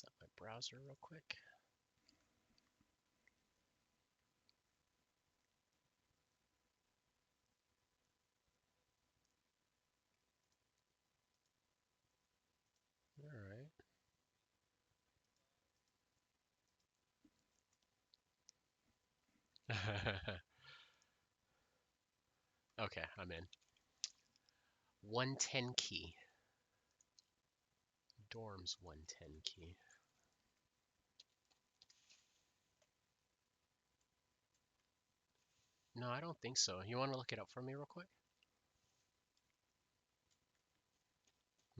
Set my browser real quick. All right. Okay, I'm in. 110 key. Dorms 110 key. No, I don't think so. You want to look it up for me real quick?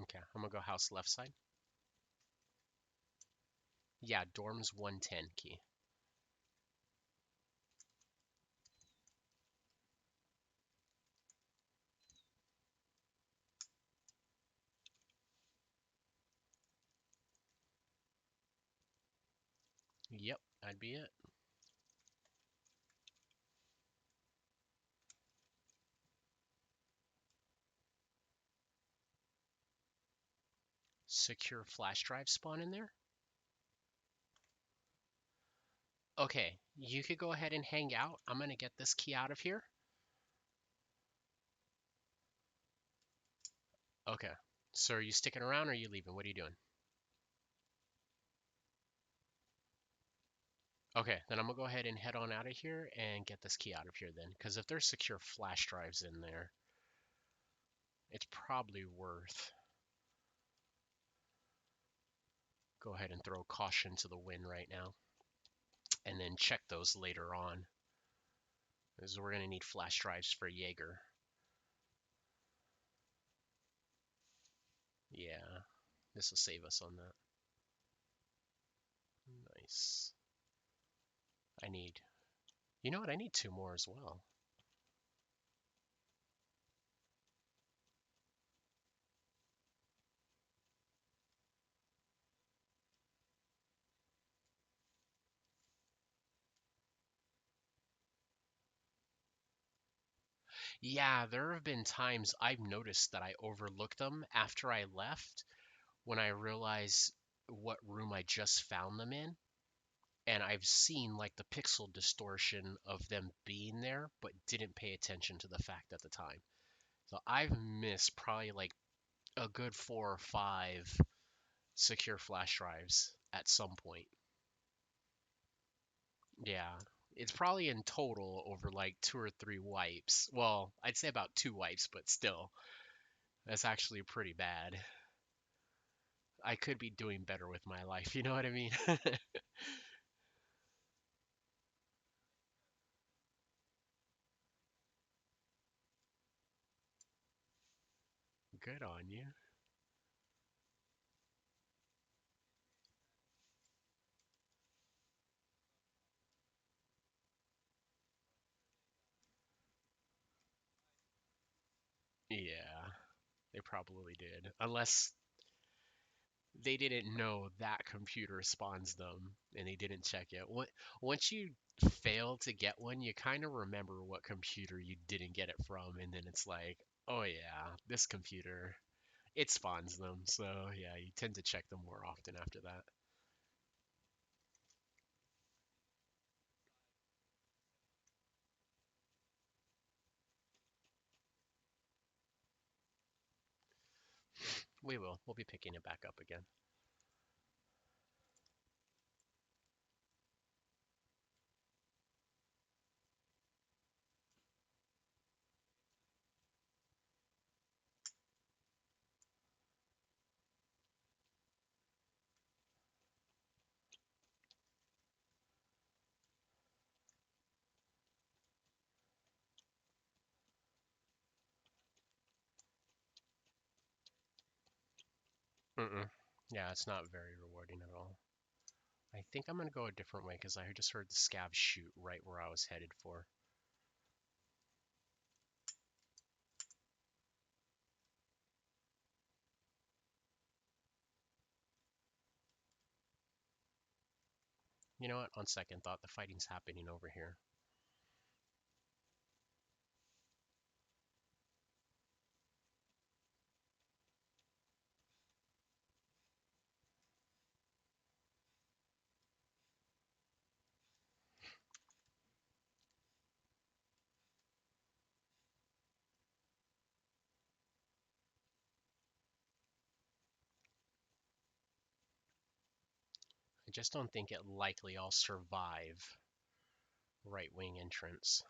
Okay, I'm gonna go house left side. Yeah, dorms 110 key. Yep, that'd be it. Secure flash drive spawn in there? Okay, you could go ahead and hang out. I'm gonna get this key out of here. Okay. So are you sticking around or are you leaving? What are you doing? Okay, then I'm gonna go ahead and head on out of here and get this key out of here then. Because if there's secure flash drives in there, it's probably worth go ahead and throw caution to the wind right now. And then check those later on. Because we're gonna need flash drives for Jaeger. Yeah, this will save us on that. Nice. I need, you know what? I need two more as well. Yeah, there have been times I've noticed that I overlooked them after I left when I realize what room I just found them in. And I've seen like the pixel distortion of them being there, but didn't pay attention to the fact at the time. So I've missed probably like a good 4 or 5 secure flash drives at some point. Yeah, it's probably in total over like 2 or 3 wipes. Well, I'd say about 2 wipes, but still, that's actually pretty bad. I could be doing better with my life, you know what I mean? Good on you. Yeah, they probably did. Unless they didn't know that computer spawns them and they didn't check it. Once you fail to get one, you kind of remember what computer you didn't get it from, and then it's like, oh yeah, this computer, it spawns them. So yeah, you tend to check them more often after that. We will. We'll be picking it back up again. Mm-mm. Yeah, it's not very rewarding at all. I think I'm gonna go a different way because I just heard the scavs shoot right where I was headed for. You know what? On second thought, the fighting's happening over here. I just don't think it likely I'll survive right wing entrance.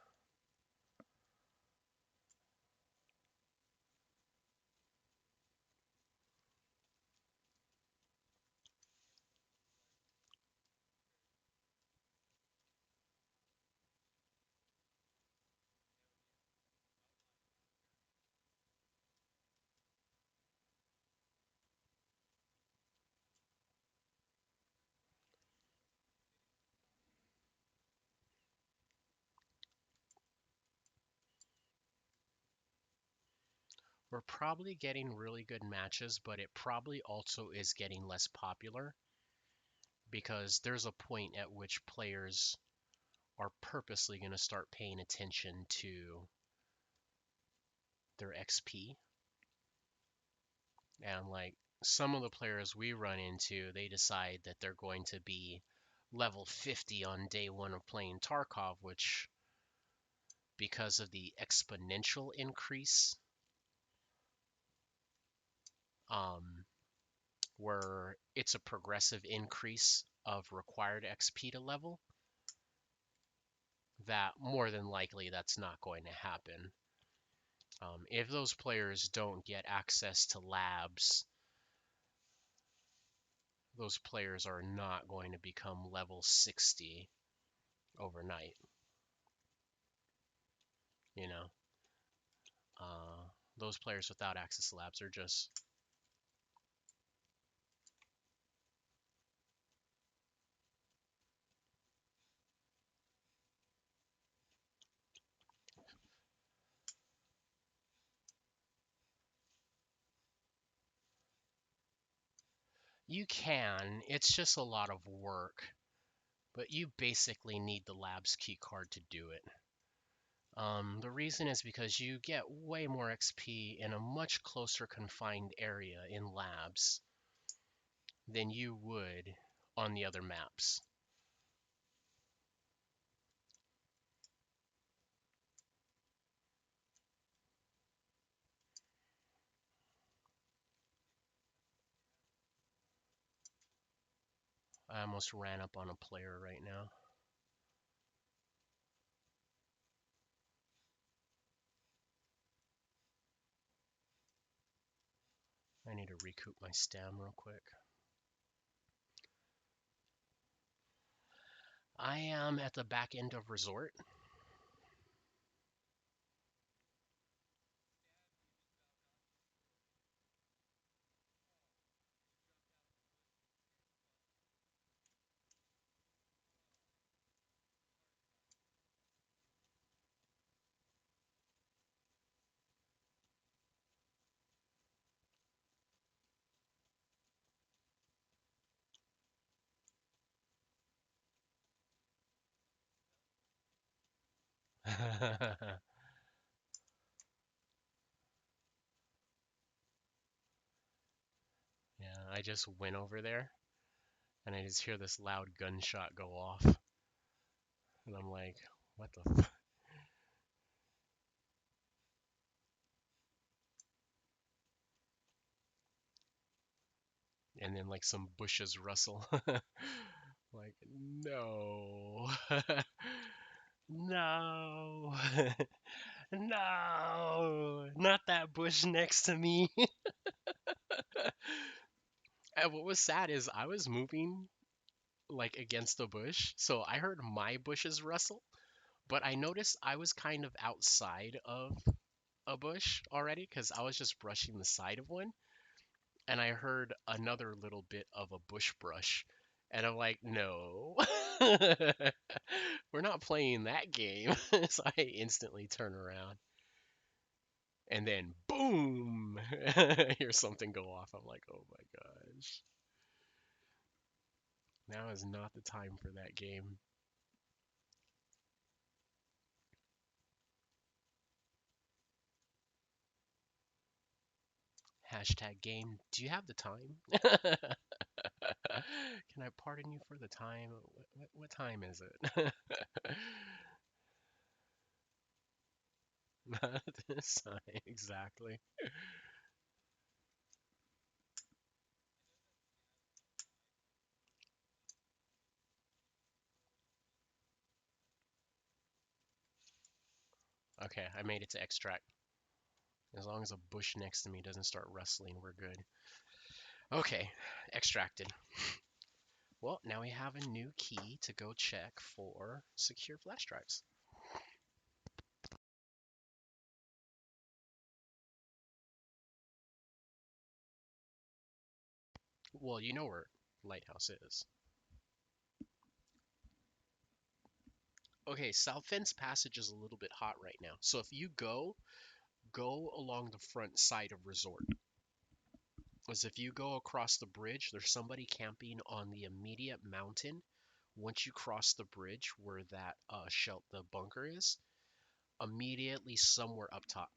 We're probably getting really good matches, but it probably also is getting less popular because there's a point at which players are purposely going to start paying attention to their XP. And like some of the players we run into, they decide that they're going to be level 50 on day one of playing Tarkov, which, because of the exponential increase, um, where it's a progressive increase of required XP to level, that more than likely that's not going to happen. If those players don't get access to labs, those players are not going to become level 60 overnight. You know, uh, those players without access to labs are just. You can, it's just a lot of work, but you basically need the labs key card to do it. The reason is because you get way more XP in a much closer confined area in labs than you would on the other maps. I almost ran up on a player right now. I need to recoup my stam real quick. I am at the back end of resort. Yeah, I just went over there and I just hear this loud gunshot go off. And I'm like, what the f-? And then like some bushes rustle. Like, no. No. No. Not that bush next to me. And what was sad is I was moving like against the bush, so I heard my bushes rustle, but I noticed I was kind of outside of a bush already because I was just brushing the side of one, and I heard another little bit of a bush brush, and I'm like, no, we're not playing that game. So I instantly turn around, and then boom, I hear something go off. I'm like, oh my gosh, now is not the time for that game. Hashtag game. Do you have the time? Can I pardon you for the time? What time is it? Not this time, exactly. Okay, I made it to extract. As long as a bush next to me doesn't start rustling, we're good. Okay, extracted. Well, now we have a new key to go check for secure flash drives. Well, you know where Lighthouse is. Okay, South Fence Passage is a little bit hot right now. So if you go along the front side of Resort. Because if you go across the bridge, there's somebody camping on the immediate mountain. Once you cross the bridge where that the bunker is, immediately somewhere up top.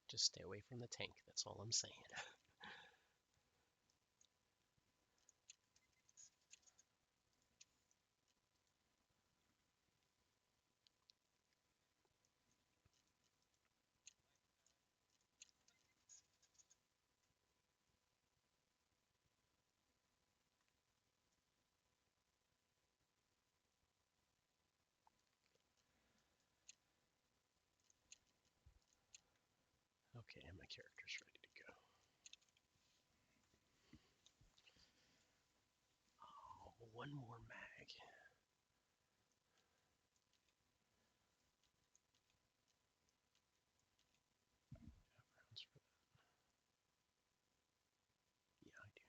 Just stay away from the tank. That's all I'm saying. Okay, and my character's ready to go. Oh, one more mag. Rounds for that. Yeah, I do.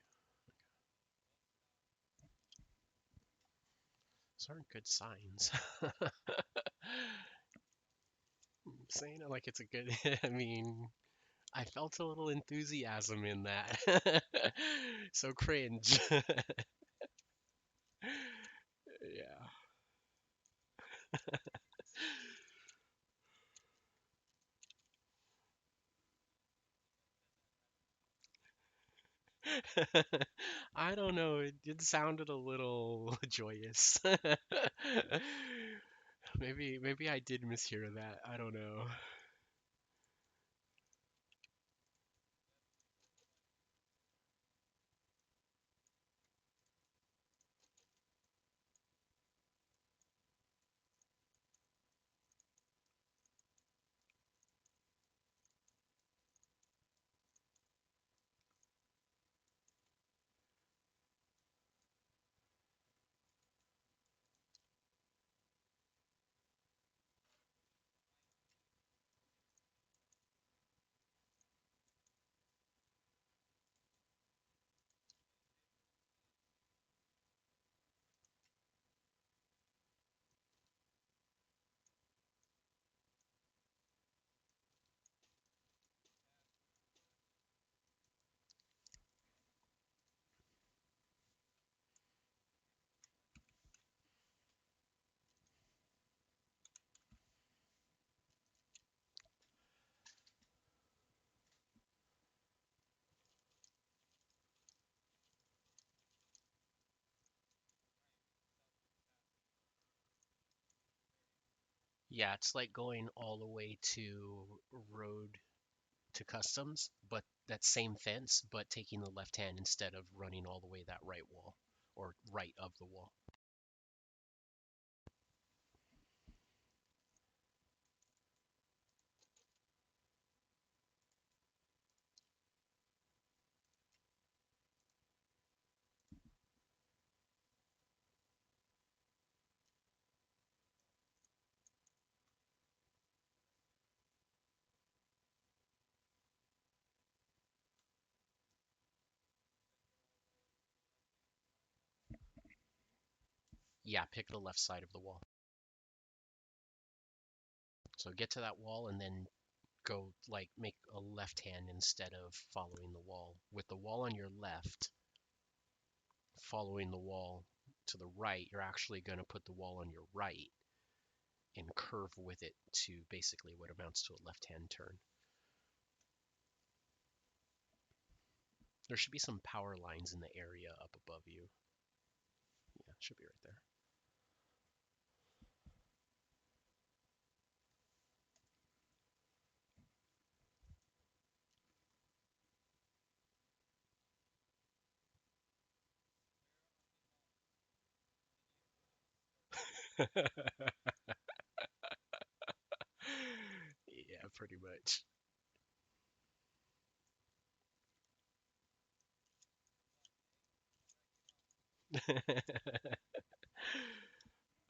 Those aren't good signs. I'm saying it like it's a good. I mean, I felt a little enthusiasm in that. So cringe. Yeah. I don't know. It sounded a little joyous. Maybe I did mishear that. I don't know. Yeah, it's like going all the way to road to customs, but that same fence, but taking the left hand instead of running all the way that right wall or right of the wall. Yeah, pick the left side of the wall. So get to that wall and then go like make a left hand instead of following the wall. With the wall on your left, following the wall to the right, you're actually going to put the wall on your right and curve with it to basically what amounts to a left-hand turn. There should be some power lines in the area up above you. Yeah, it should be right there. Yeah, pretty much.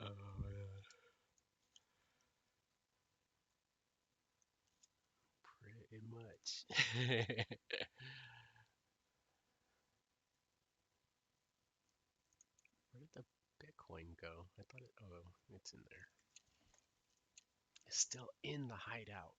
Oh man, pretty much. Where did the Bitcoin go? I thought it. Oh, it's in there. It's still in the hideout.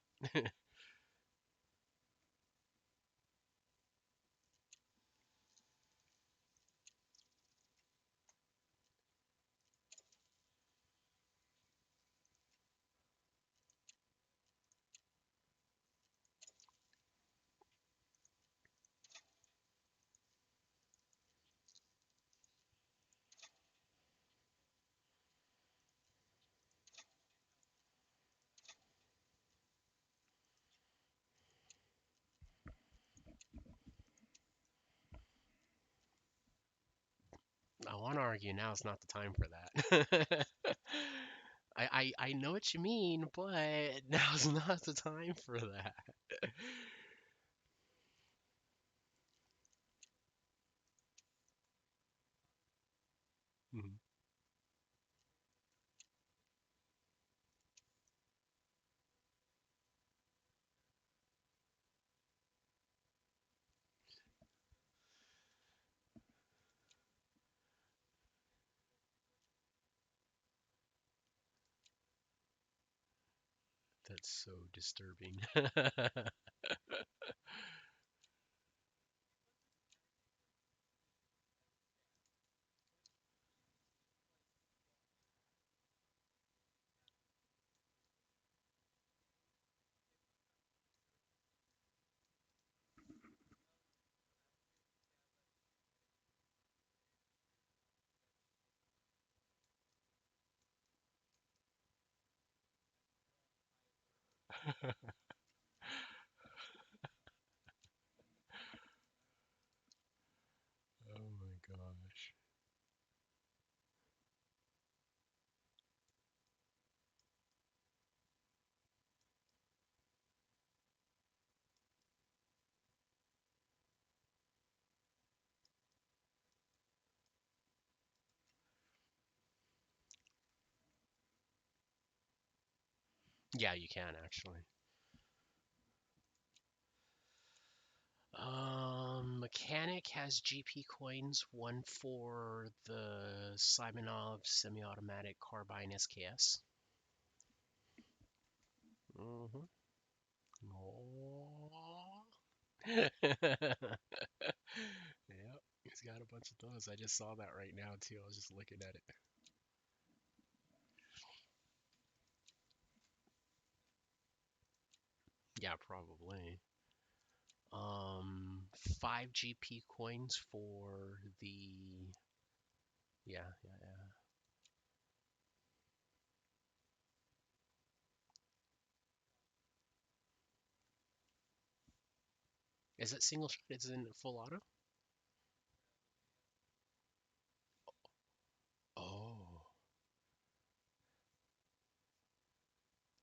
I want to argue now is not the time for that. I know what you mean, but now's not the time for that. Mhm. That's so disturbing. Oh my gosh. Yeah, you can actually. Mechanic has GP coins, one for the Simonov semi-automatic carbine SKS. Mm-hmm. Aww. Yep, he's got a bunch of those. I just saw that right now too. I was just looking at it. Yeah, probably. Um, 5 GP coins for the. Yeah, yeah, yeah. Is it single shot? Is it full auto? Oh,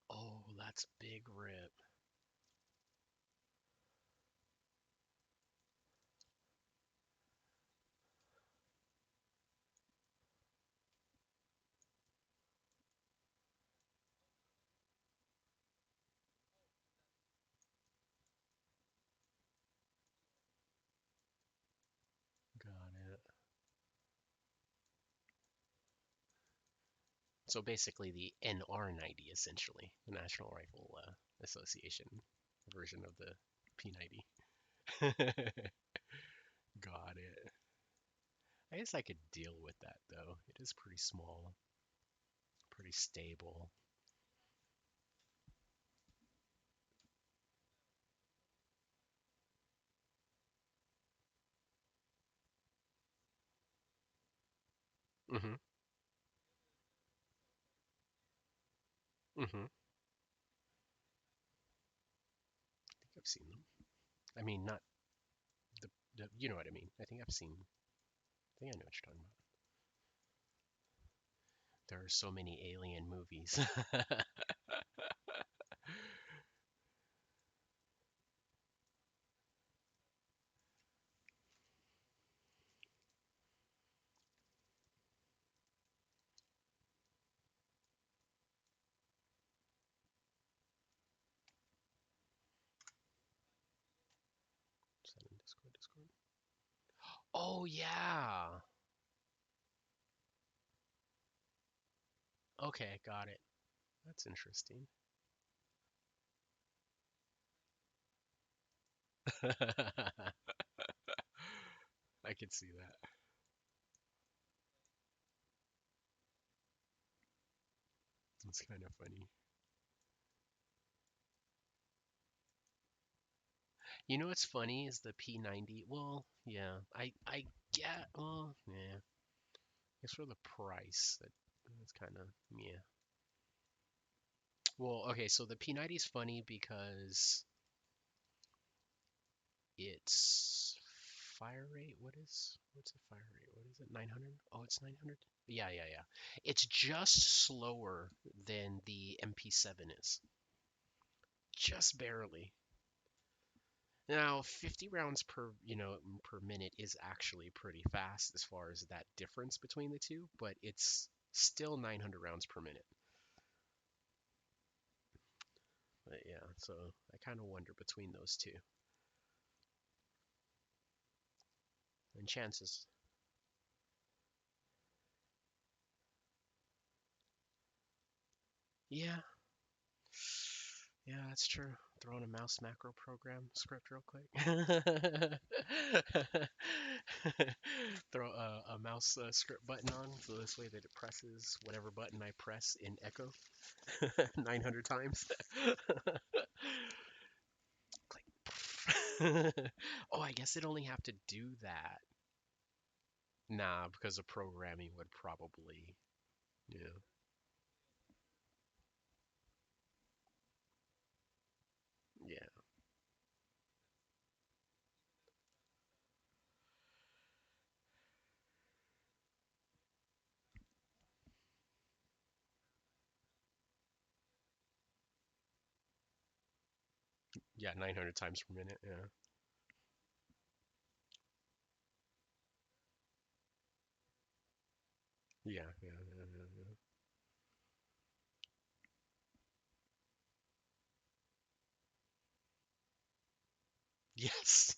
oh, that's big rip. Got it. So basically the NR90, essentially, the National Rifle Association version of the P90. Got it. I guess I could deal with that though. It is pretty small, pretty stable. Mm-hmm. Mm-hmm. I think I've seen them. I mean, not the you know what I mean. I think I've seen. I think I know what you're talking about. There are so many alien movies. Send in Discord, Discord. Oh yeah. Okay, got it. That's interesting. I could see that. It's kind of funny. You know what's funny is the P90. Well, yeah, I get. Well, yeah. It's for the price that it's kind of yeah. Well, okay, so the P90 is funny because its fire rate. What's the fire rate? What is it? 900? Oh, it's 900. Yeah, yeah, yeah. It's just slower than the MP7 is. Just barely. Now, 50 rounds per minute is actually pretty fast as far as that difference between the two, but it's still 900 rounds per minute. But yeah, so I kind of wonder between those two. And chances. Yeah. Yeah, that's true. Throw in a mouse macro program script real quick. Throw a mouse script button on, so this way that it presses whatever button I press in echo 900 times. Click. Oh, I guess it only have to do that. Nah, because of programming would probably, yeah. Yeah. Yeah, 900 times per minute. Yeah. Yeah, yeah, yeah, yeah, yeah. Yes.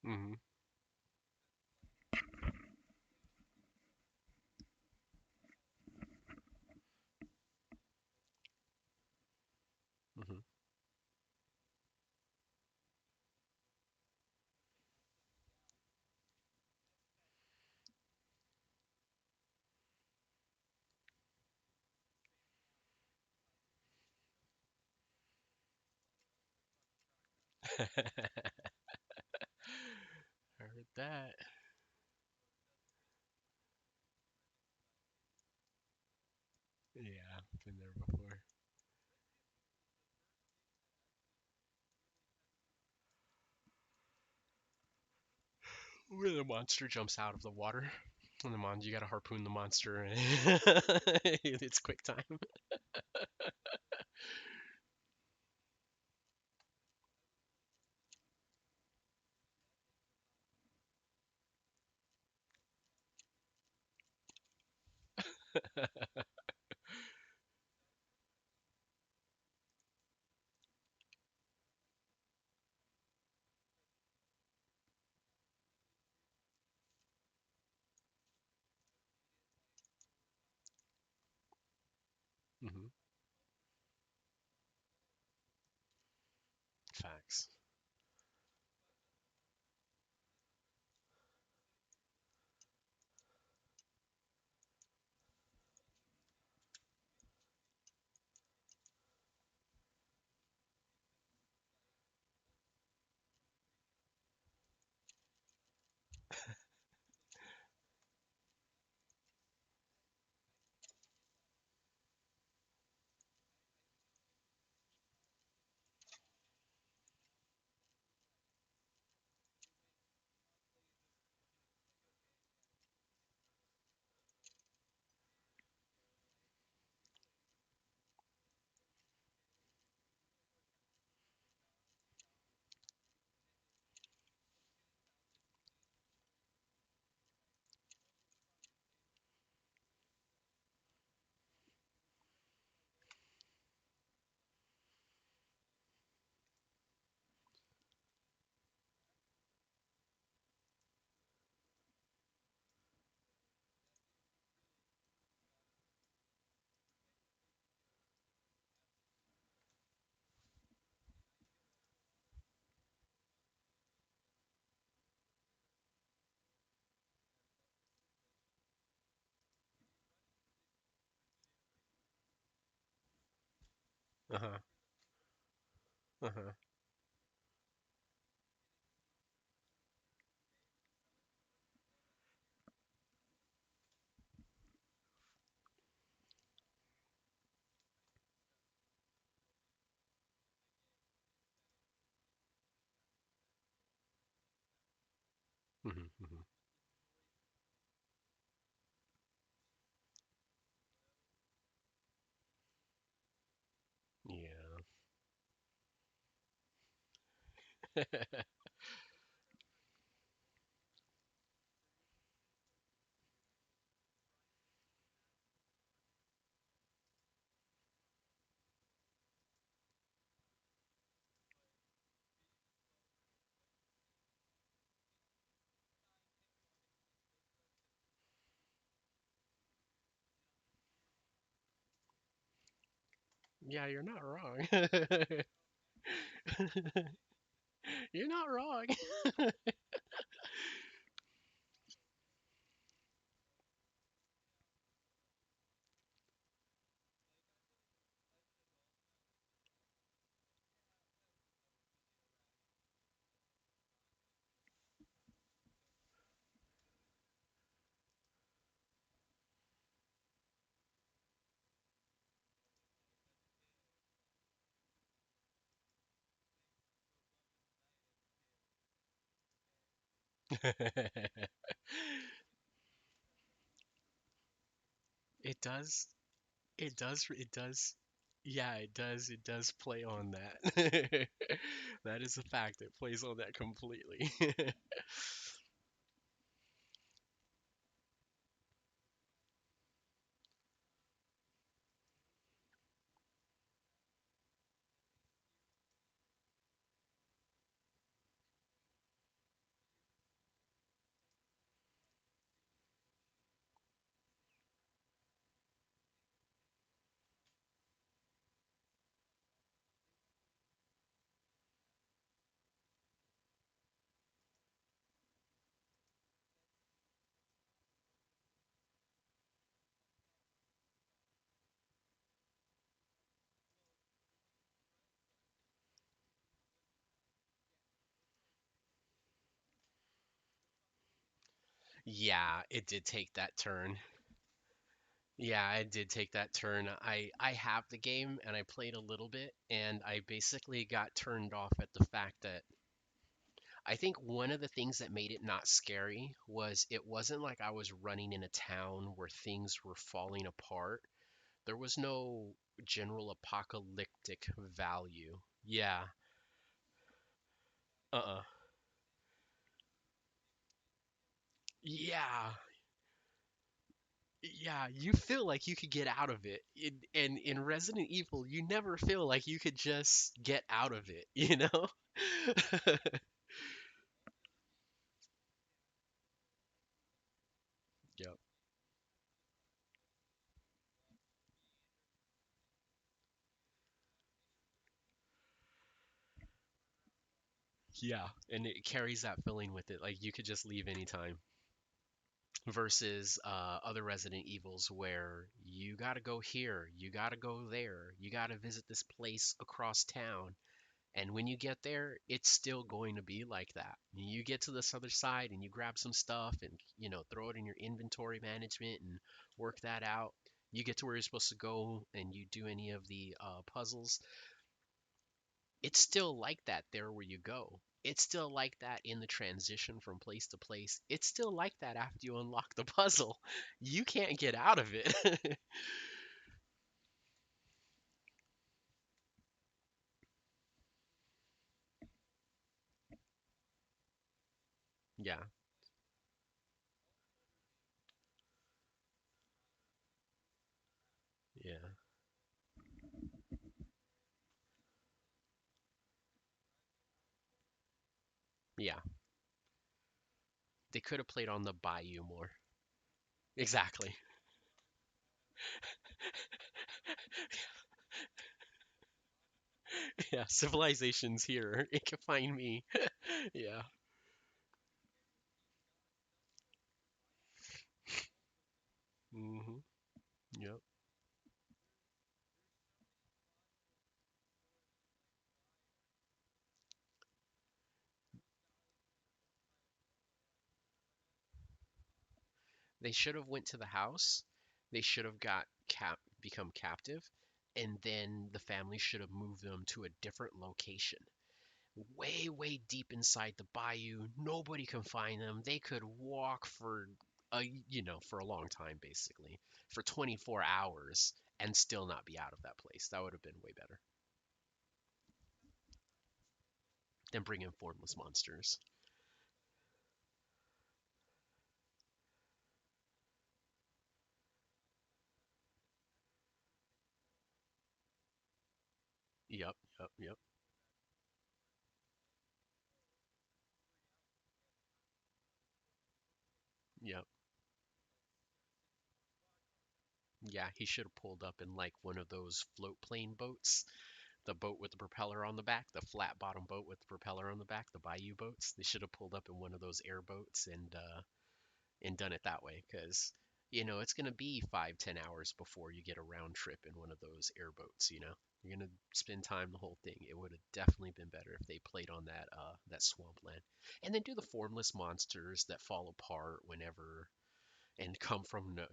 Hmm. Hmm. Heard that. Yeah, been there before. Where the monster jumps out of the water. And you gotta harpoon the monster and it's quick time. Hmm. Facts. Uh-huh. Uh-huh. Hmm. Hmm. Yeah. Yeah, you're not wrong. You're not wrong. It does. It does. It does. Yeah, it does. It does play on that. That is a fact. It plays on that completely. Yeah, it did take that turn. Yeah, I did take that turn. I have the game and I played a little bit and I basically got turned off at the fact that I think one of the things that made it not scary was it wasn't like I was running in a town where things were falling apart. There was no general apocalyptic value. Yeah. Uh-uh. Yeah. Yeah, you feel like you could get out of it. And in Resident Evil, you never feel like you could just get out of it, you know? Yep. Yeah, and it carries that feeling with it. Like you could just leave anytime. Versus other Resident Evils where you gotta go here, you gotta go there, you gotta visit this place across town. And when you get there, it's still going to be like that. You get to this other side and you grab some stuff and, throw it in your inventory management and work that out. You get to where you're supposed to go and you do any of the puzzles. It's still like that there where you go. It's still like that in the transition from place to place. It's still like that after you unlock the puzzle. You can't get out of it. Yeah, yeah, yeah. They could have played on the bayou more. Exactly. Yeah, civilization's here. It can find me. Yeah. Hmm. Yep. They should have went to the house. They should have got become captive, and then the family should have moved them to a different location. Way, way deep inside the bayou. Nobody can find them. They could walk for a long time, basically, for 24 hours and still not be out of that place. That would have been way better than bringing formless monsters. Yep, yep, yep, yep. Yeah, he should have pulled up in like one of those float plane boats, the boat with the propeller on the back, the flat bottom boat with the propeller on the back, the bayou boats. They should have pulled up in one of those airboats and done it that way, because it's gonna be 5-10 hours before you get a round trip in one of those airboats. You're gonna spend time the whole thing. It would have definitely been better if they played on that swampland, and then do the formless monsters that fall apart whenever and come from no.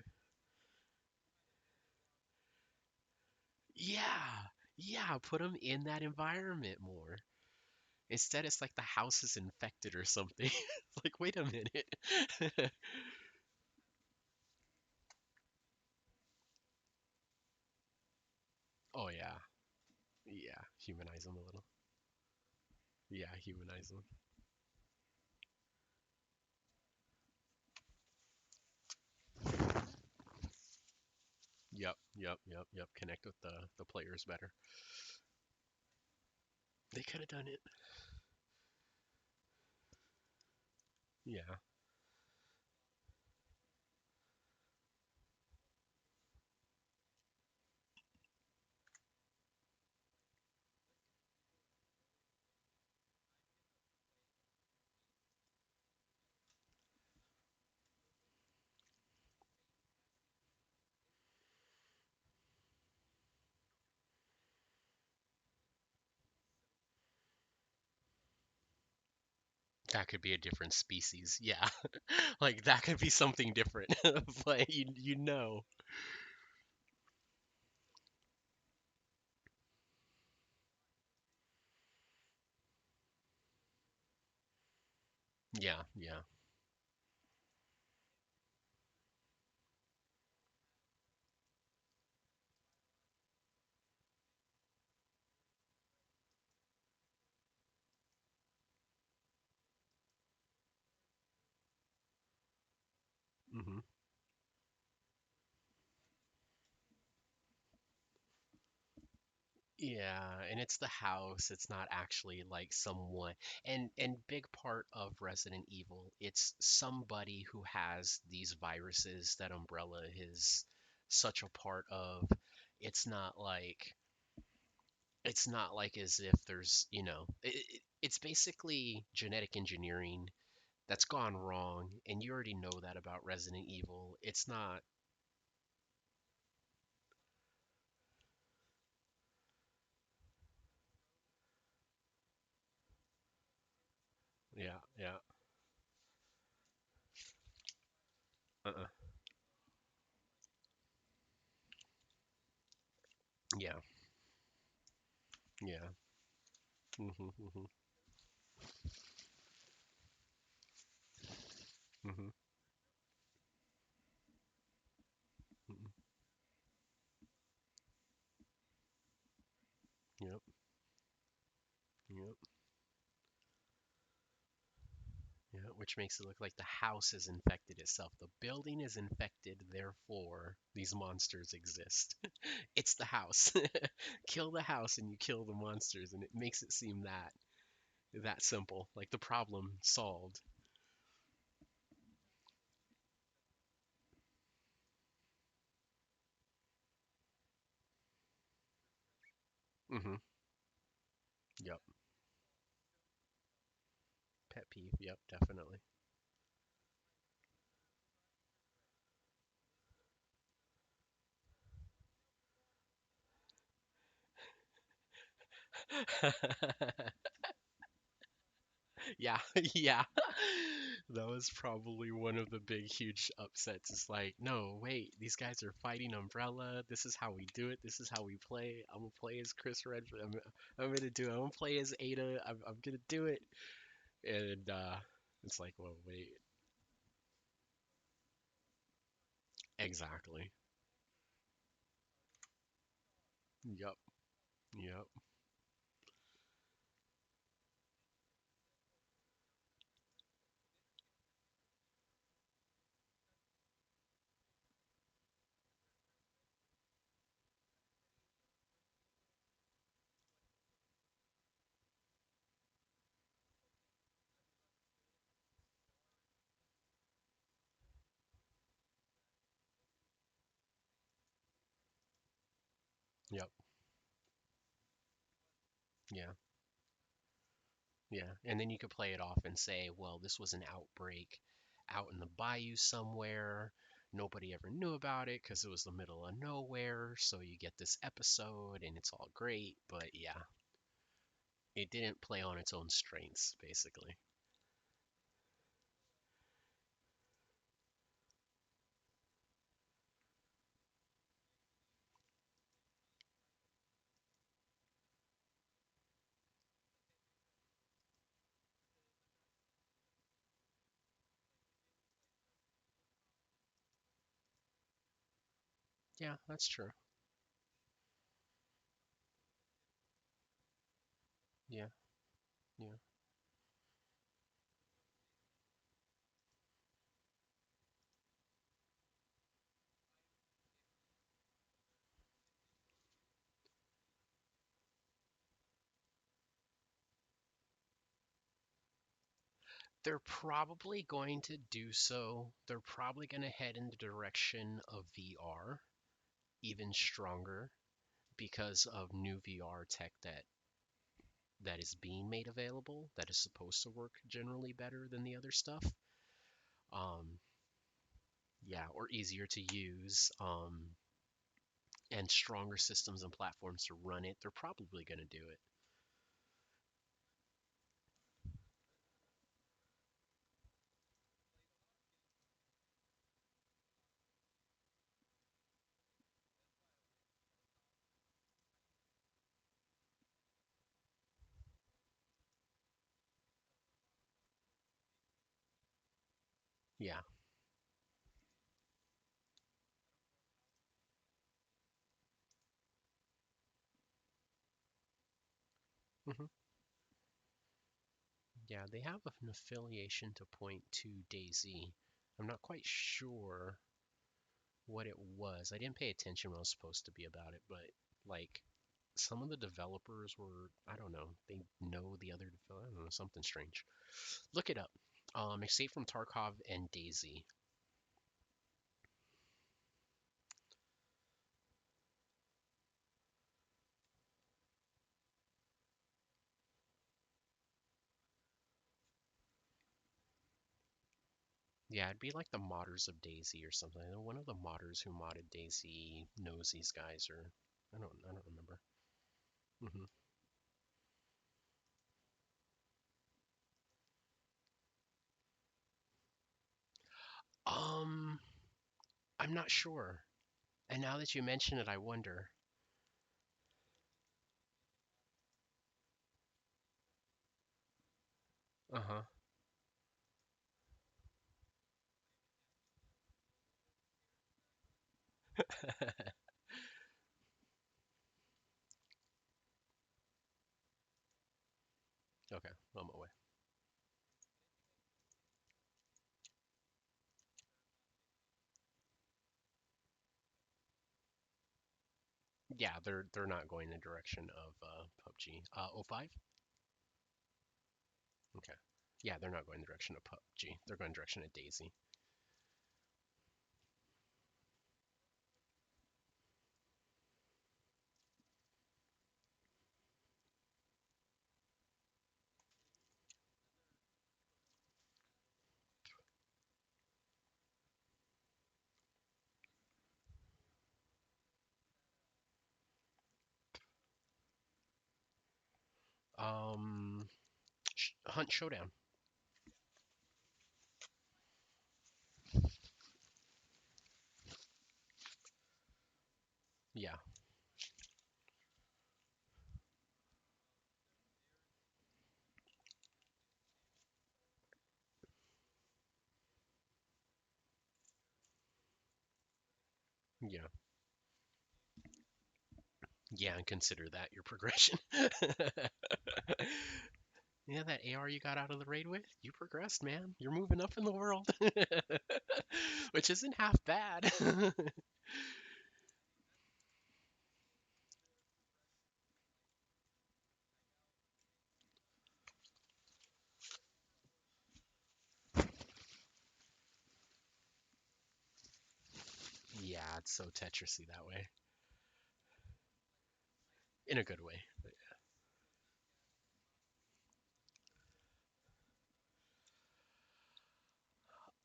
Yeah, yeah, put them in that environment more. Instead, it's like the house is infected or something. It's like, wait a minute. Oh yeah, yeah, humanize them a little. Yeah, humanize them. Yep, yep, yep, yep. Connect with the players better. They could have done it. Yeah. That could be a different species. Yeah. Like that could be something different. But you know. Yeah, yeah. Hmm. Yeah, and it's the house. It's not actually like someone. And big part of Resident Evil, it's somebody who has these viruses that Umbrella is such a part of. It's not like it's not like as if there's, it's basically genetic engineering that's gone wrong, and you already know that about Resident Evil. It's not, yeah, yeah, uh-uh, yeah, yeah, hmm, hmm, hmm, hmm, yep, yep, yeah, which makes it look like the house is infected itself. The building is infected, therefore these monsters exist. It's the house. Kill the house and you kill the monsters, and it makes it seem that simple, like the problem solved. Hmm. Yep. Pet peeve. Yep, definitely. Yeah, yeah. That was probably one of the big, huge upsets. It's like, no, wait, these guys are fighting Umbrella. This is how we do it. This is how we play. I'm gonna play as Chris Redfield. I'm gonna do it. I'm gonna play as Ada. I'm gonna do it. And it's like, well, wait. Exactly. Yep. Yep. Yep. Yeah. Yeah. And then you could play it off and say, well, this was an outbreak out in the bayou somewhere. Nobody ever knew about it because it was the middle of nowhere. So you get this episode and it's all great. But yeah, it didn't play on its own strengths, basically. Yeah, that's true. Yeah, yeah. They're probably going to do so. They're probably going to head in the direction of VR, even stronger because of new VR tech that is being made available that is supposed to work generally better than the other stuff. Um, yeah, or easier to use, and stronger systems and platforms to run it. They're probably going to do it. Yeah. hmm Yeah, they have an affiliation to point to DayZ. I'm not quite sure what it was. I didn't pay attention when I was supposed to be about it, but like some of the developers were, I don't know, they know the other, I don't know, something strange. Look it up. Escape from Tarkov and Daisy. Yeah, it'd be like the modders of Daisy or something. I know one of the modders who modded Daisy knows these guys, or I don't remember. hmm Um, I'm not sure. And now that you mention it, I wonder. Uh-huh. Okay, on my way. Yeah, they're not going the direction of PUBG. Oh 05? Okay. Yeah, they're not going the direction of PUBG. They're going the direction of Daisy. Um, Hunt Showdown. Yeah, yeah, yeah, and consider that your progression. Yeah, that AR you got out of the raid with, you progressed, man. You're moving up in the world, which isn't half bad. Yeah, it's so Tetrisy that way. in a good way.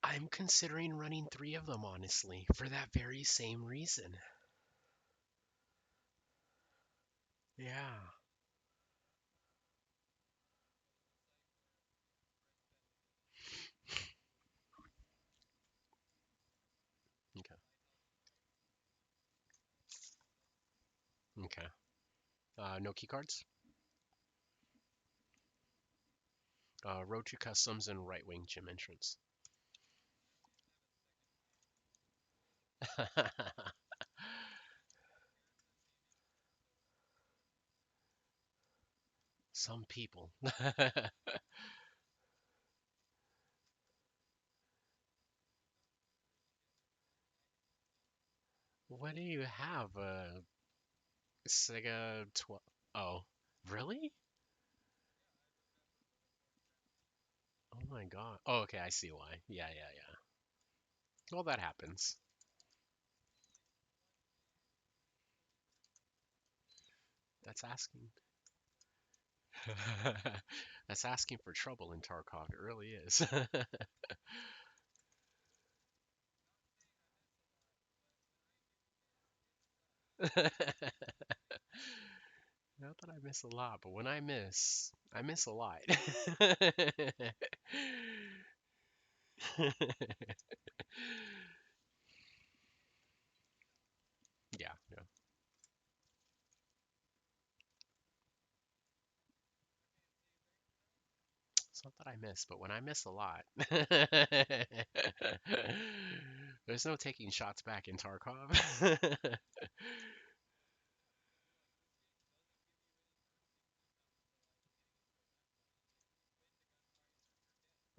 I'm considering running three of them, honestly, for that very same reason. Yeah. Okay. Okay. No key cards. Road to customs and right wing gym entrance. Some people. What do you have? Sega 12. Oh, really? Oh my God. Oh, okay, I see why. Yeah, yeah, yeah. Well, that happens. That's asking. That's asking for trouble in Tarkov. It really is. Not that I miss a lot, but when I miss a lot. Yeah, yeah. It's not that I miss, but when I miss a lot, there's no taking shots back in Tarkov.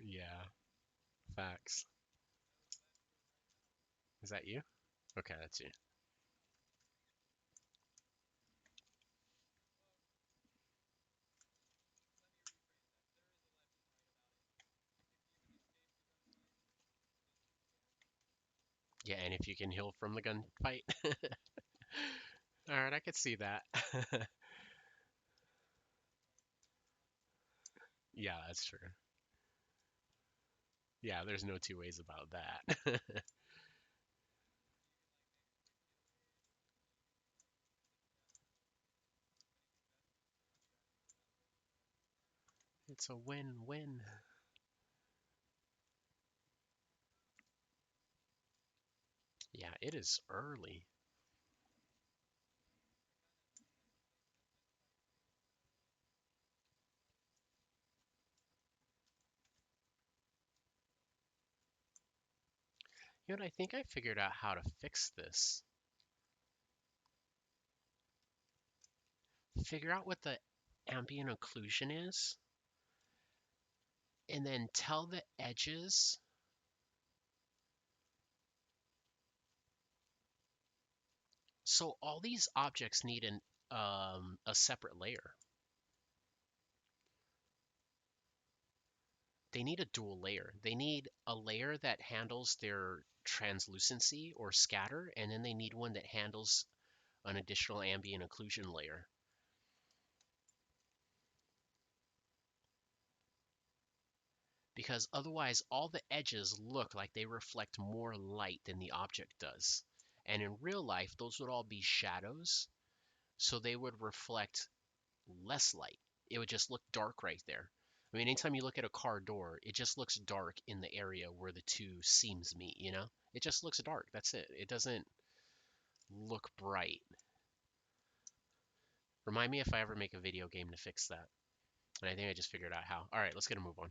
Yeah, facts. Is that you? Okay, that's you. Yeah, and if you can heal from the gunfight. All right, I could see that. Yeah, that's true. Yeah, there's no two ways about that. It's a win-win. Yeah, it is early. You know what? I think I figured out how to fix this. Figure out what the ambient occlusion is, and then tell the edges. So all these objects need a separate layer. They need a dual layer. They need a layer that handles their translucency or scatter, and then they need one that handles an additional ambient occlusion layer. Because otherwise all the edges look like they reflect more light than the object does. And in real life, those would all be shadows, so they would reflect less light. It would just look dark right there. I mean, anytime you look at a car door, it just looks dark in the area where the two seams meet, you know? It just looks dark. That's it. It doesn't look bright. Remind me if I ever make a video game to fix that. And I think I just figured out how. All right, let's get a move on.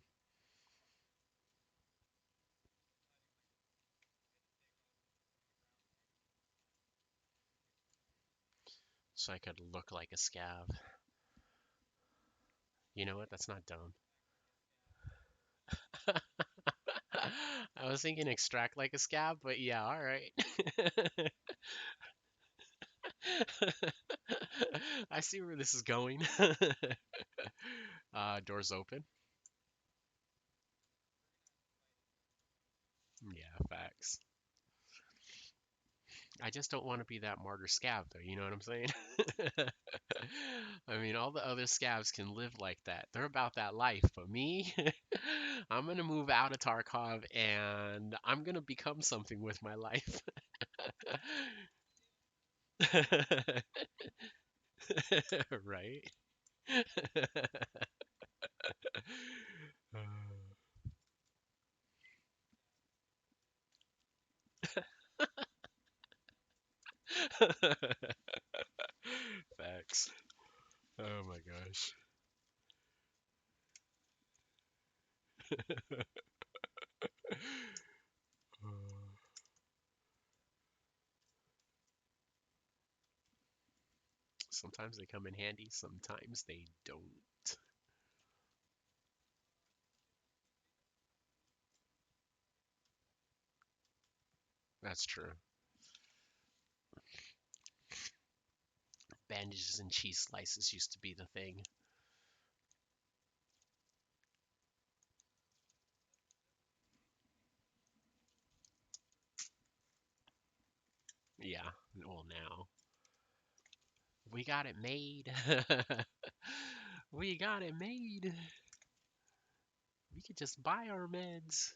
So I could look like a scav. You know what? That's not dumb. I was thinking extract like a scab, but yeah, all right. I see where this is going. Doors open. Yeah, facts. I just don't want to be that martyr scab, though. You know what I'm saying? I mean, all the other scabs can live like that. They're about that life. But me, I'm gonna move out of Tarkov and I'm gonna become something with my life. Right? Facts. Oh my gosh. Sometimes they come in handy, sometimes they don't. That's true. Bandages and cheese slices used to be the thing. Yeah, well, now. We got it made. We got it made. We could just buy our meds.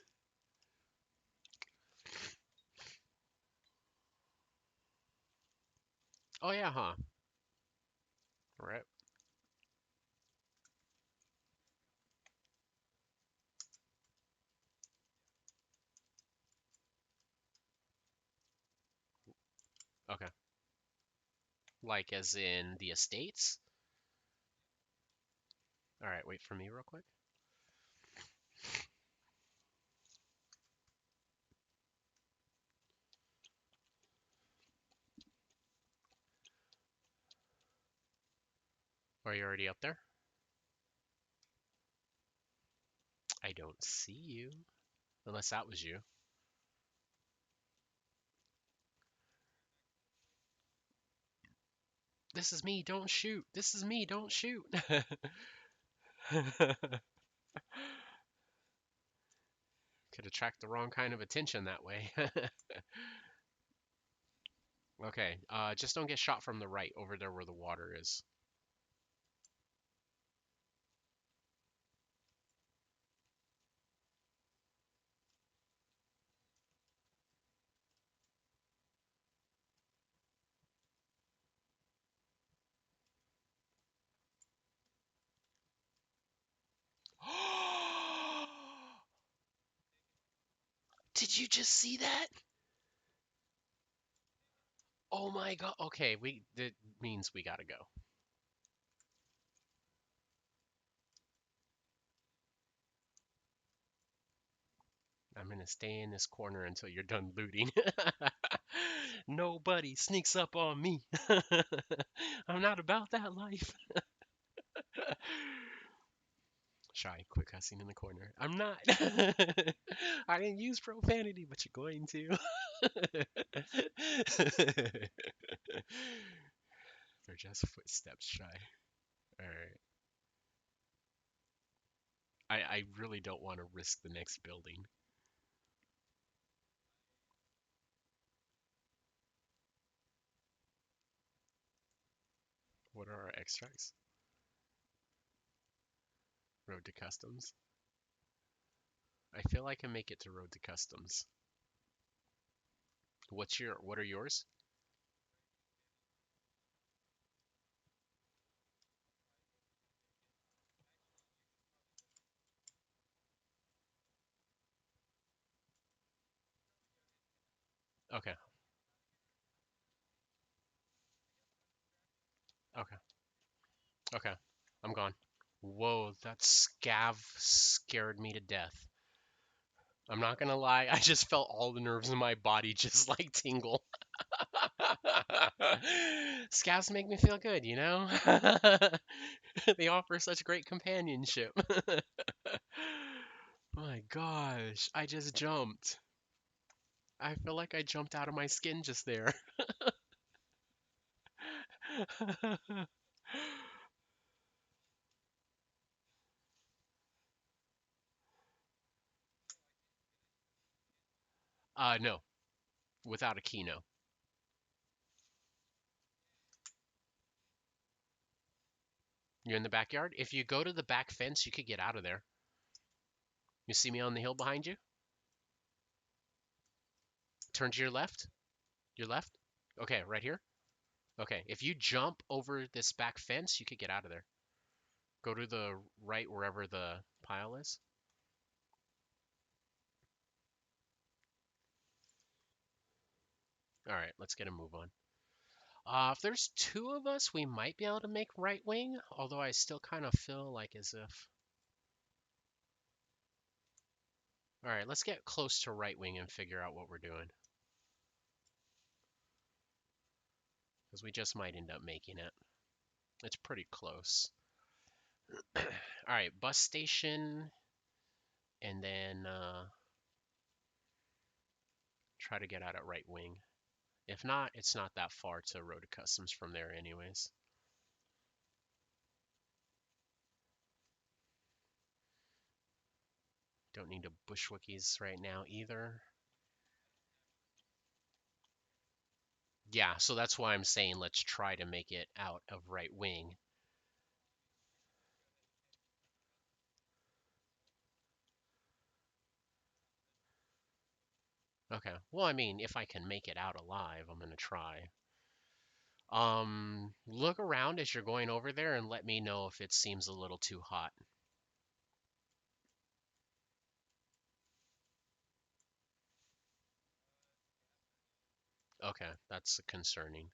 Oh, yeah, huh? Right. Okay. Like, as in the estates? All right, wait for me real quick. Are you already up there? I don't see you. Unless that was you. This is me, don't shoot. This is me, don't shoot. Could attract the wrong kind of attention that way. Okay, just don't get shot from the right over there where the water is. Did you just see that? Oh my god. Okay, that means we gotta go. I'm gonna stay in this corner until you're done looting. Nobody sneaks up on me. I'm not about that life. Shy, quick cussing in the corner. I'm not. I didn't use profanity, but you're going to. They're just footsteps shy. Alright. I really don't want to risk the next building. What are our extracts? Road to Customs. I feel I can make it to Road to Customs. What are yours? Okay. Okay. Okay. I'm gone. Whoa, that scav scared me to death. I'm not gonna lie, I just felt all the nerves in my body just like tingle. Scavs make me feel good, you know? They offer such great companionship. My gosh, I just jumped. I feel like I jumped out of my skin just there. No, without a key, no. You're in the backyard? If you go to the back fence, you could get out of there. You see me on the hill behind you? Turn to your left? Your left? Okay, right here? Okay, if you jump over this back fence, you could get out of there. Go to the right wherever the pile is. All right, let's get a move on. If there's two of us, we might be able to make right wing, although I still kind of feel like as if... All right, let's get close to right wing and figure out what we're doing. Because we just might end up making it. It's pretty close. All right, bus station, and then try to get out at right wing. If not, it's not that far to Road to Customs from there anyways. Don't need to bushwickies right now either. Yeah, so that's why I'm saying let's try to make it out of right wing. Okay, well, I mean, if I can make it out alive, I'm gonna try. Look around as you're going over there and let me know if it seems a little too hot. Okay, that's concerning.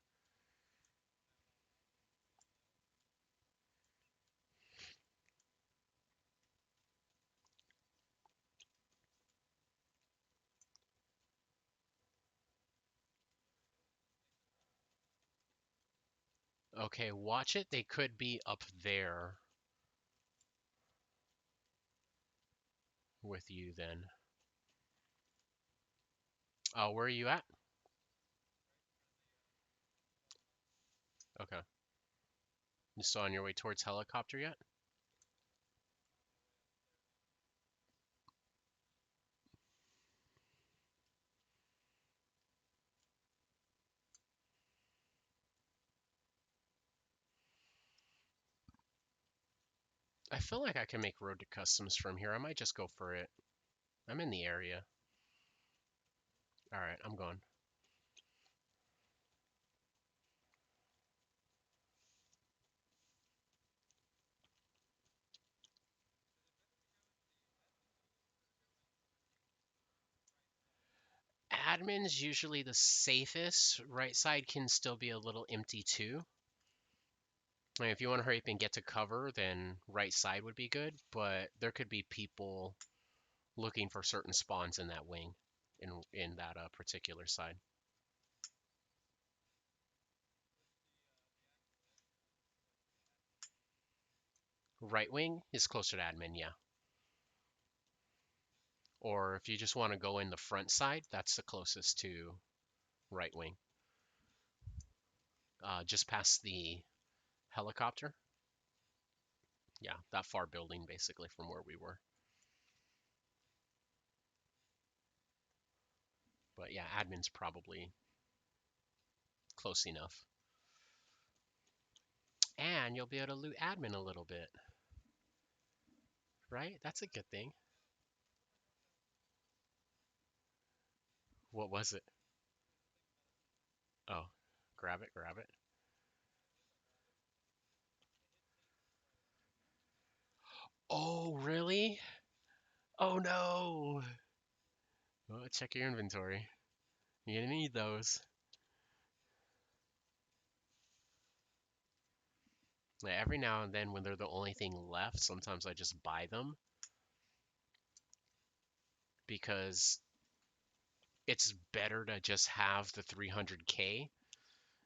Okay, watch it. They could be up there with you then. Where are you at? Okay. You still on your way towards helicopter yet? I feel like I can make Road to Customs from here. I might just go for it. I'm in the area. All right, I'm going. Admin's usually the safest. Right side can still be a little empty too. I mean, if you want to hurry up and get to cover, then right side would be good, but there could be people looking for certain spawns in that wing, in that particular side. Right wing is closer to admin, yeah. Or if you just want to go in the front side, that's the closest to right wing. Just past the helicopter. Yeah, that far building basically from where we were. But yeah, admin's probably close enough. And you'll be able to loot admin a little bit, right? That's a good thing. What was it? Oh, grab it, grab it. Oh, really? Oh no! Well, check your inventory. You're gonna need those. Like, every now and then when they're the only thing left, sometimes I just buy them because it's better to just have the 300k,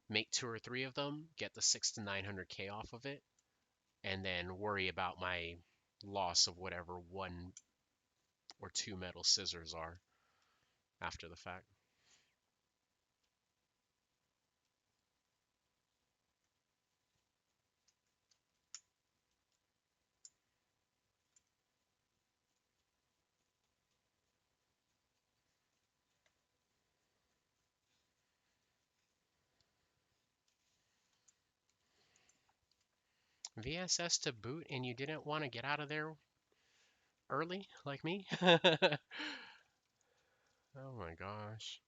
make two or three of them, get the 6 to 900k off of it, and then worry about my loss of whatever one or two metal scissors are after the fact. VSS to boot and you didn't want to get out of there early like me? Oh my gosh.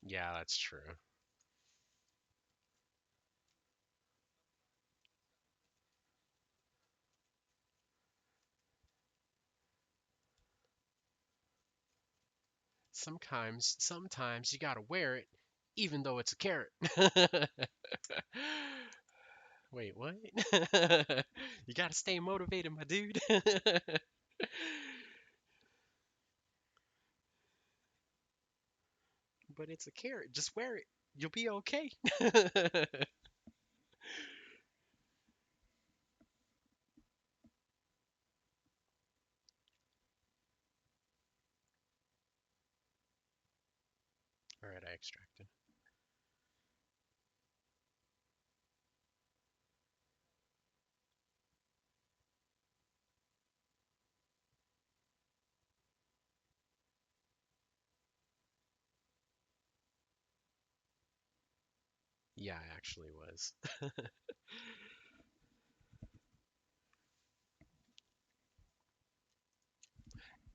Yeah, that's true. Sometimes you gotta wear it even though it's a carrot. Wait, what? You gotta stay motivated, my dude. But it's a carrot. Just wear it. You'll be okay. All right, I extracted. Yeah, I actually was.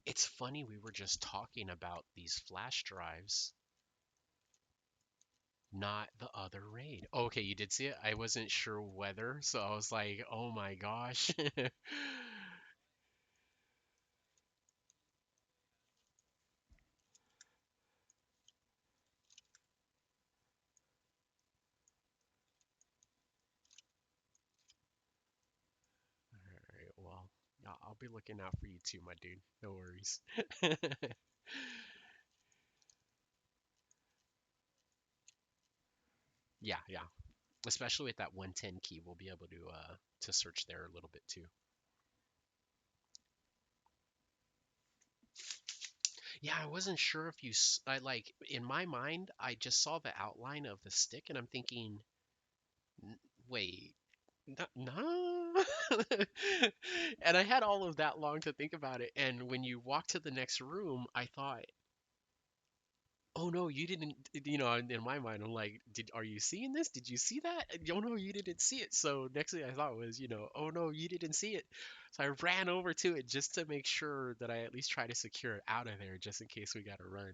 It's funny, we were just talking about these flash drives, not the other raid. Okay, you did see it? I wasn't sure whether, so I was like, oh my gosh. All right, well, I'll be looking out for you too, my dude. No worries. Yeah, yeah. Especially with that 110 key, we'll be able to search there a little bit too. Yeah, I wasn't sure if I like in my mind, I just saw the outline of the stick and I'm thinking, Wait, no." And I had all of that long to think about it. And when you walk to the next room, I thought, oh no, you didn't, in my mind, I'm like, are you seeing this? Did you see that? And, oh no, you didn't see it. So next thing I thought was, oh no, you didn't see it. So I ran over to it just to make sure that I at least try to secure it out of there just in case we got to run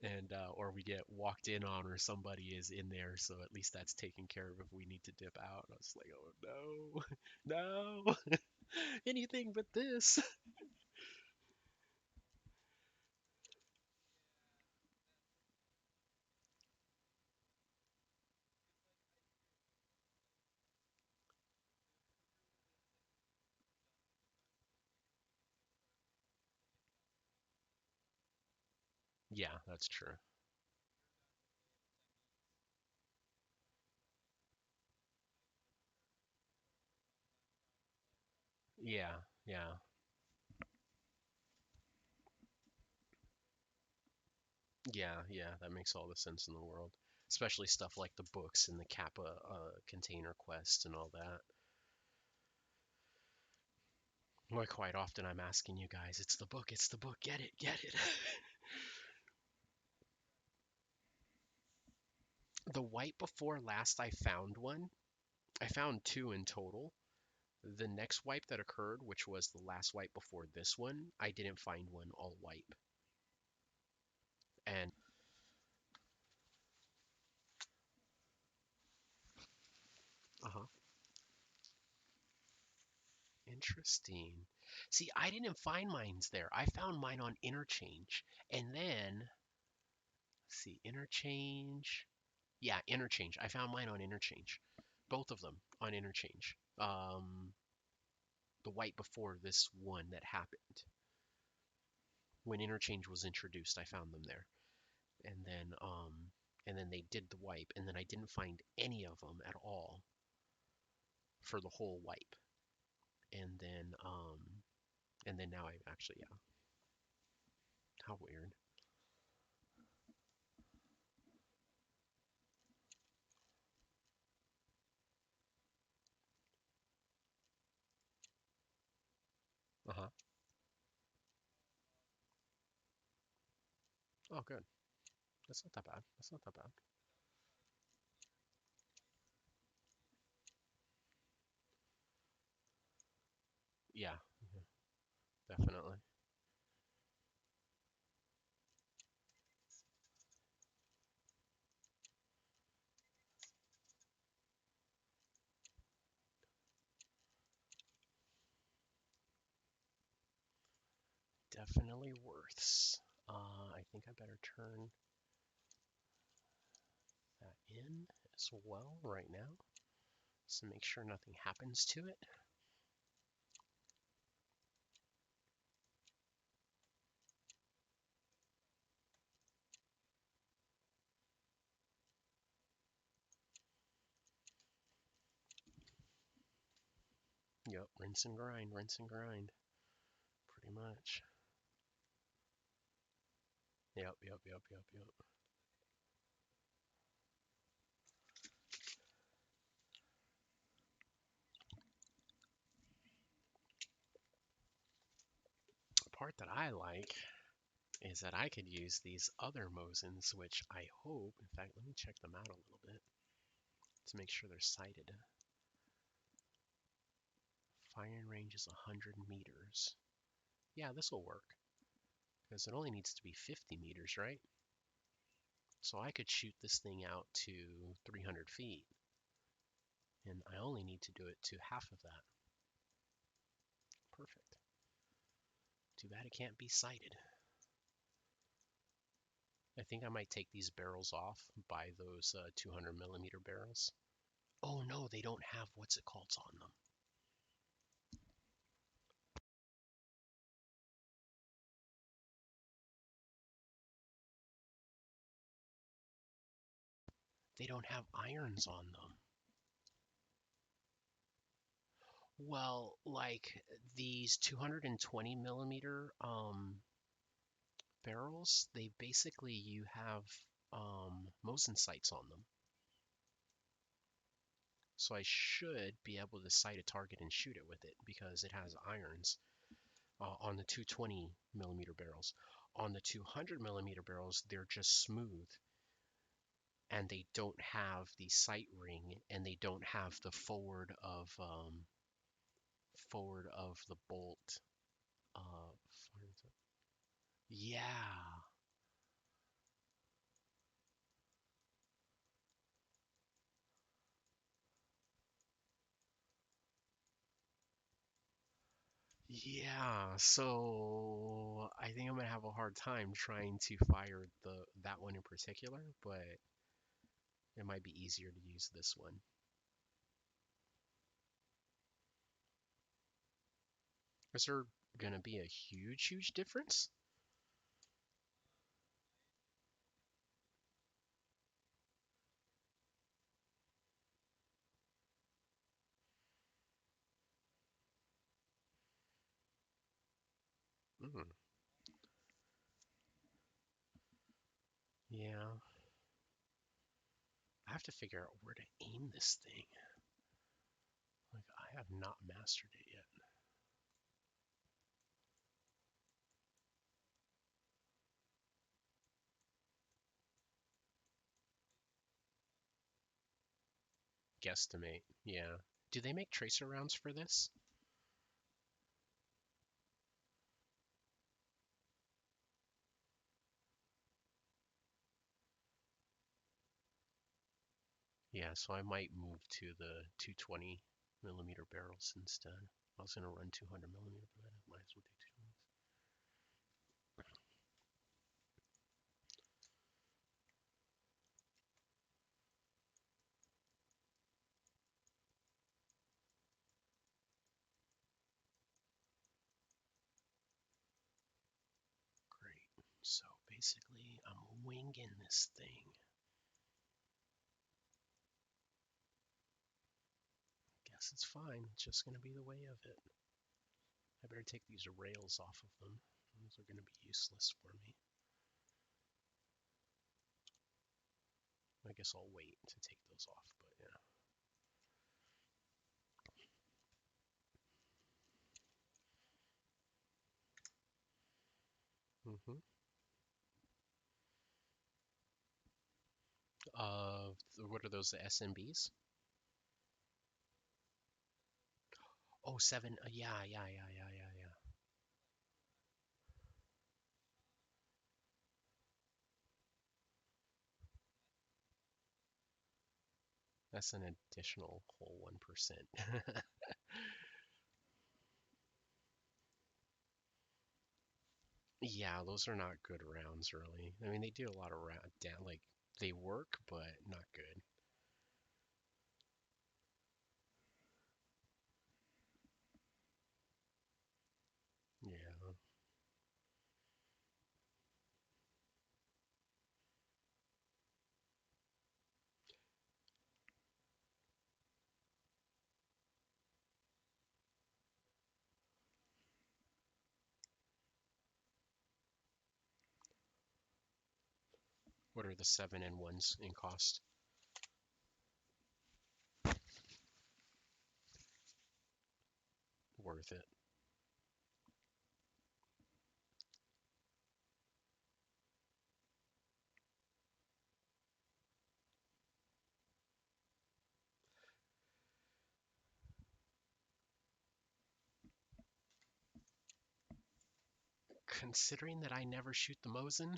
and or we get walked in on or somebody is in there, so at least that's taken care of if we need to dip out. I was like, oh no, no, anything but this. Yeah, that's true. Yeah, yeah, yeah, that makes all the sense in the world, especially stuff like the books and the Kappa container quest and all that. Well, quite often I'm asking you guys, it's the book, get it. The wipe before last I found one, I found two in total. The next wipe that occurred, which was the last wipe before this one, I didn't find one all wipe. And uh-huh, interesting. See, I didn't find mines there. I found mine on interchange. And then, see, interchange. Yeah, interchange. I found mine on interchange. Both of them on interchange. The wipe before this one that happened. When interchange was introduced, I found them there. And then they did the wipe and then I didn't find any of them at all for the whole wipe. And then now I actually, yeah. How weird. Uh-huh. Oh, good. That's not that bad. That's not that bad. Yeah, definitely. Definitely worths. I think I better turn that in as well right now. So make sure nothing happens to it. Yep, rinse and grind, pretty much. Yep. The part that I like is that I could use these other Mosins, which I hope, in fact, let me check them out a little bit to make sure they're sighted. Firing range is 100 meters. Yeah, this will work because it only needs to be 50 meters, right? So I could shoot this thing out to 300 feet, and I only need to do it to half of that. Perfect. Too bad it can't be sighted. I think I might take these barrels off, buy those 200 millimeter barrels. Oh no, they don't have what's it called on them. They don't have irons on them. Well, like these 220 millimeter barrels, they basically you have Mosin sights on them. So I should be able to sight a target and shoot it with it because it has irons on the 220 millimeter barrels. On the 200 millimeter barrels, they're just smooth and they don't have the sight ring and they don't have the forward of the bolt. Uh, yeah, yeah. So I think I'm gonna have a hard time trying to fire that one in particular, but it might be easier to use this one. Is there gonna be a huge difference? Mm, yeah, I have to figure out where to aim this thing. Like I have not mastered it yet. Guesstimate. Yeah. Do they make tracer rounds for this? Yeah, so I might move to the 220 millimeter barrels instead. I was gonna run 200 millimeter, but I might as well do 220. Great. So basically, I'm winging this thing. Guess it's fine. It's just gonna be the way of it. I better take these rails off of them. Those are gonna be useless for me. I guess I'll wait to take those off, but yeah. Hmm. What are those, the SMBs? Oh, seven. Yeah, yeah, yeah, yeah, yeah, yeah. That's an additional whole 1%. Yeah, those are not good rounds, really. I mean, they do a lot of round down, like they work, but not good. Yeah. What are the 7 and 1s in cost? Worth it. Considering that I never shoot the Mosin.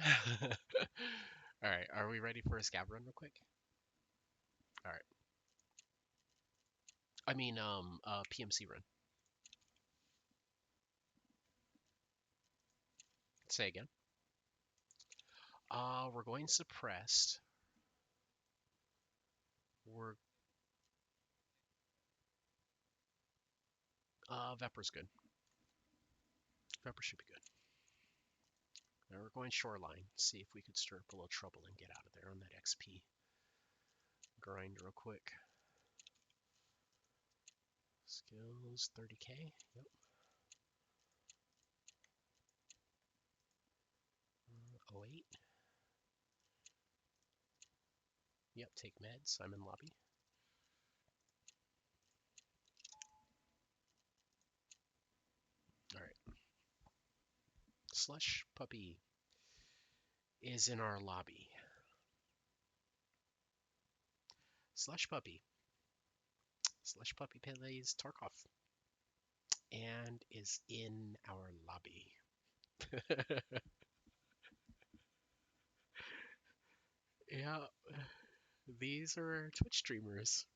All right, are we ready for a scab run real quick? All right. I mean, PMC run. Say again. We're going suppressed. We're Vepr's good. Vepr should be good. Now we're going shoreline. See if we could stir up a little trouble and get out of there on that XP grind real quick. Skills 30k. Yep. 08. Yep. Take meds. I'm in lobby. All right. Slush puppy is in our lobby. Slush puppy. Slush puppy plays Tarkov and is in our lobby. Yeah, these are Twitch streamers.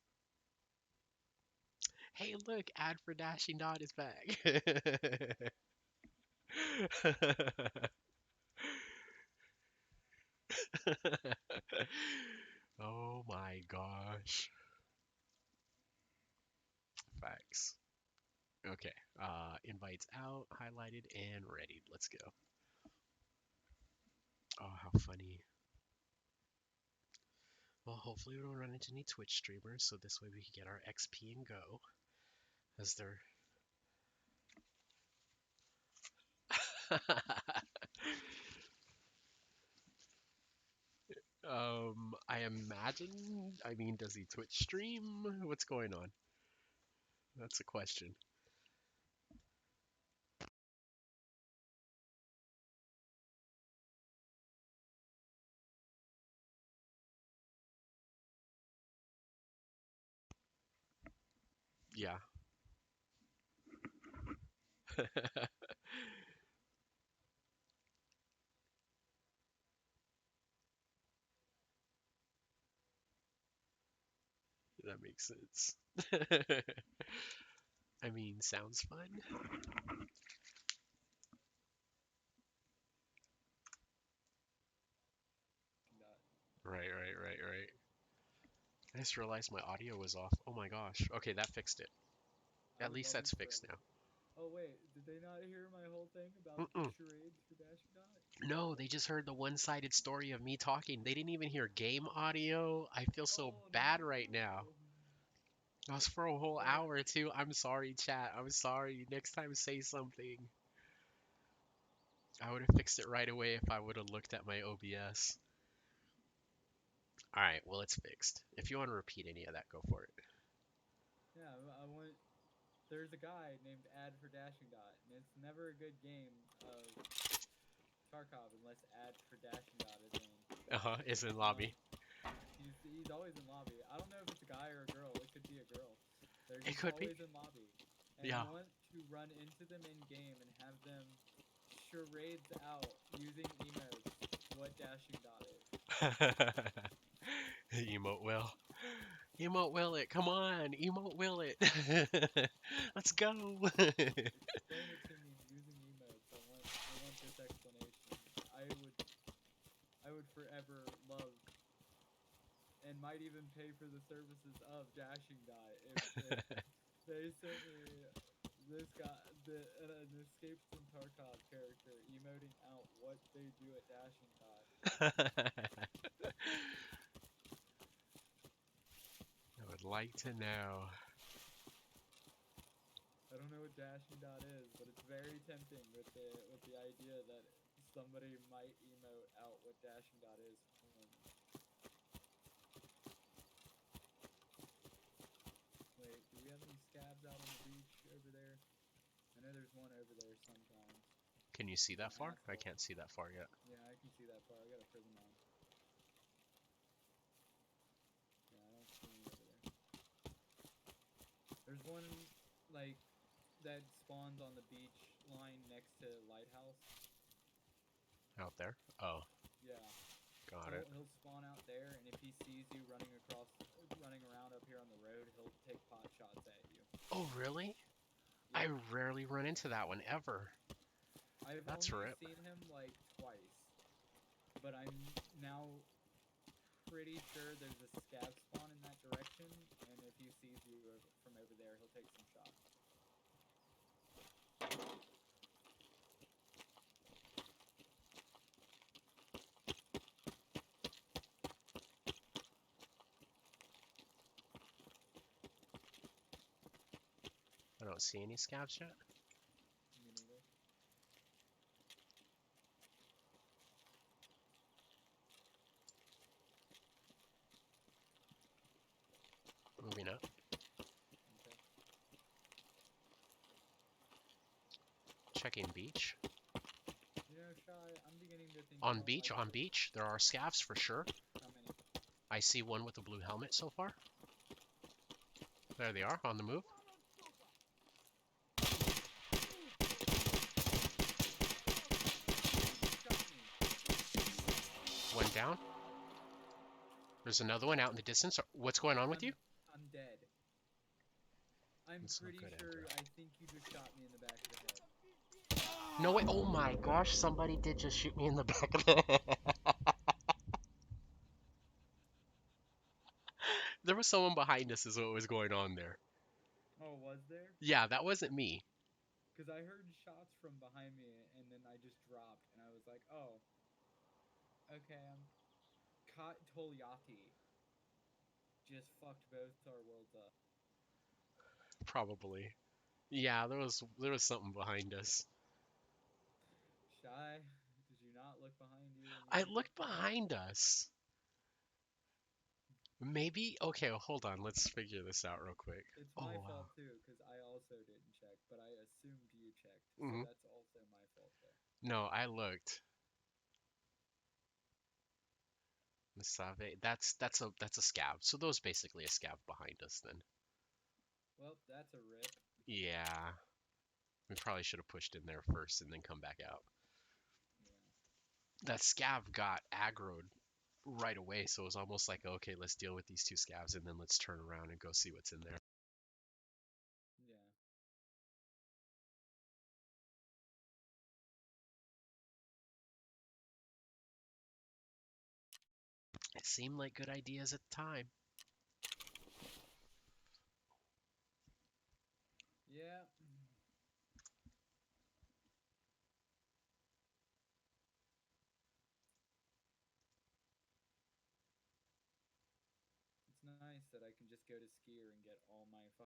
Hey, look, ad for Dashing Dot is back. Oh my gosh. Facts. Okay. Invites out, highlighted, and ready. Let's go. Oh, how funny. Well, hopefully we don't run into any Twitch streamers, so this way we can get our XP and go. As they're I imagine, I mean, does he Twitch stream? What's going on? That's a question. Yeah. That makes sense. I mean, sounds fun. Right, right, right, right. I just realized my audio was off. Oh my gosh. Okay, that fixed it. At least that's fixed now. Oh wait, did they not hear my whole thing about the Mm-mm. charades for Dashing Dot? No, they just heard the one-sided story of me talking. They didn't even hear game audio. I feel so Oh bad right now. no. That was for a whole Well, hour too. I'm sorry, chat. I'm sorry. Next time, say something. I would have fixed it right away if I would have looked at my OBS. All right, well, it's fixed. If you want to repeat any of that, go for it. yeah, I want. There's a guy named Ad for Dashing Dot, and it's never a good game of Tarkov unless Ad for Dashing Dot is in. Uh-huh, it's in Um, lobby. He's always in lobby. I don't know if it's a guy or a girl. It could be a girl. They're It just could be. always in lobby, and you Yeah. want to run into them in game and have them charades out using emotes what dashing dot is. Emote will. Emote will it. Come on. Emote will it. Let's go. Explain it to me using emotes. I want this explanation. I would I would forever love and might even pay for the services of dashing dot if they sent me this guy an escaped from Tarkov character emoting out what they do at dashing dot. I would like to know. I don't know what dashing dot is, but it's very tempting with the idea that somebody might emote out what dashing dot is for me. Wait, do we have any scabs out on the beach over there? I know there's one over there sometimes. Can you see There's that an far? I asshole. can't see that far yet. Yeah, I can see that far. I got a prism on. Yeah, I don't see any over there. There's one like that spawns on the beach line next to lighthouse. Out there? Oh, Yeah, got it. he'll spawn out there, and if he sees you running around up here on the road, he'll take pot shots at you. Oh, really? I Yep, rarely run into that one ever. I've That's only rip. seen him like twice, but I'm now pretty sure there's a scav spawn in that direction, and if he sees you from over there, he'll take some shots. I don't see any scabs yet. Me neither. Moving up. Okay. Checking beach. You know, Shy, I'm beginning to think you On don't beach, like on the beach, there are scavs for sure. how many. I see one with a blue helmet so far. There they are, on the move. He just shot me. One down. There's another one out in the distance. What's going on with you? I'm dead. I'm That's not pretty good, Andrew. sure I think you just shot me in the back of the head. No way. Oh my gosh, somebody did just shoot me in the back of the head. There was someone behind us, is what was going on there. Oh, was there? Yeah, that wasn't me. Because I heard shots from behind me, and then I just dropped, and I was like, oh, okay, I'm Togliatti just fucked both our worlds up. Probably. Yeah, there was something behind us. Shy, did you not look behind you when you I were looked fucked up? behind us. Maybe. Okay, hold on. Let's figure this out real quick. It's Oh my wow. fault too, because I also didn't check, but I assumed you checked, so Hmm. that's also my fault there. No, I looked. Masave. That's a scab. So those basically a scab behind us then. Well, that's a rip. Yeah. We probably should have pushed in there first and then come back out. Yeah. That scav got aggroed right away, so it was almost like, okay, let's deal with these two scavs and then let's turn around and go see what's in there. Yeah. It seemed like good ideas at the time. Yeah. It's nice that I can just go to Skier and get all my